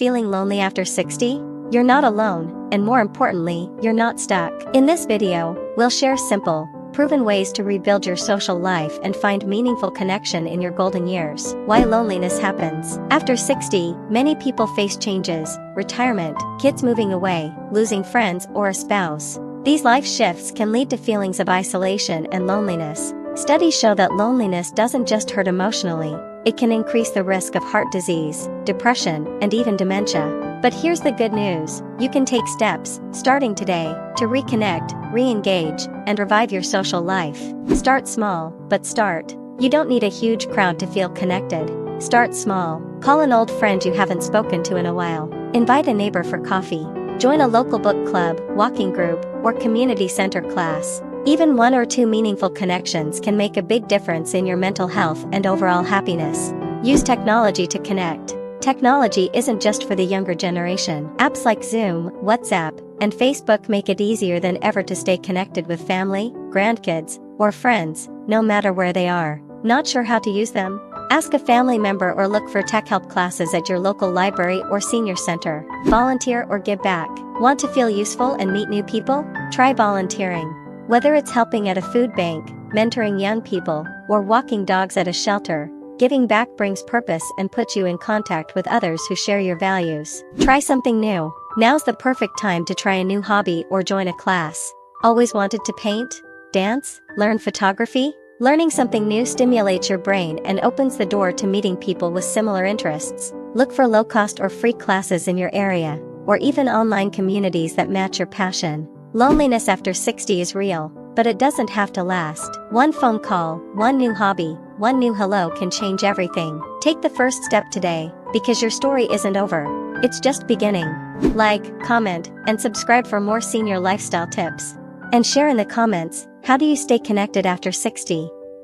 Feeling lonely after 60? You're not alone, and more importantly, you're not stuck. In this video, we'll share simple, proven ways to rebuild your social life and find meaningful connection in your golden years. Why loneliness happens. After 60, many people face changes, retirement, kids moving away, losing friends or a spouse. These life shifts can lead to feelings of isolation and loneliness. Studies show that loneliness doesn't just hurt emotionally, it can increase the risk of heart disease, depression, and even dementia. But here's the good news: you can take steps, starting today, to reconnect, re-engage, and revive your social life. Start small, but start. You don't need a huge crowd to feel connected. Start small. Call an old friend you haven't spoken to in a while. Invite a neighbor for coffee. Join a local book club, walking group, or community center class. Even one or two meaningful connections can make a big difference in your mental health and overall happiness. Use technology to connect. Technology isn't just for the younger generation. Apps like Zoom, WhatsApp, and Facebook make it easier than ever to stay connected with family, grandkids, or friends, no matter where they are. Not sure how to use them? Ask a family member or look for tech help classes at your local library or senior center. Volunteer or give back. Want to feel useful and meet new people? Try volunteering. Whether it's helping at a food bank, mentoring young people, or walking dogs at a shelter, giving back brings purpose and puts you in contact with others who share your values. Try something new. Now's the perfect time to try a new hobby or join a class. Always wanted to paint, dance, learn photography? Learning something new stimulates your brain and opens the door to meeting people with similar interests. Look for low-cost or free classes in your area, or even online communities that match your passion. Loneliness after 60 is real, but it doesn't have to last. One phone call, one new hobby, one new hello can change everything. Take the first step today, because your story isn't over. It's just beginning. Like, comment, and subscribe for more senior lifestyle tips. And share in the comments, how do you stay connected after 60?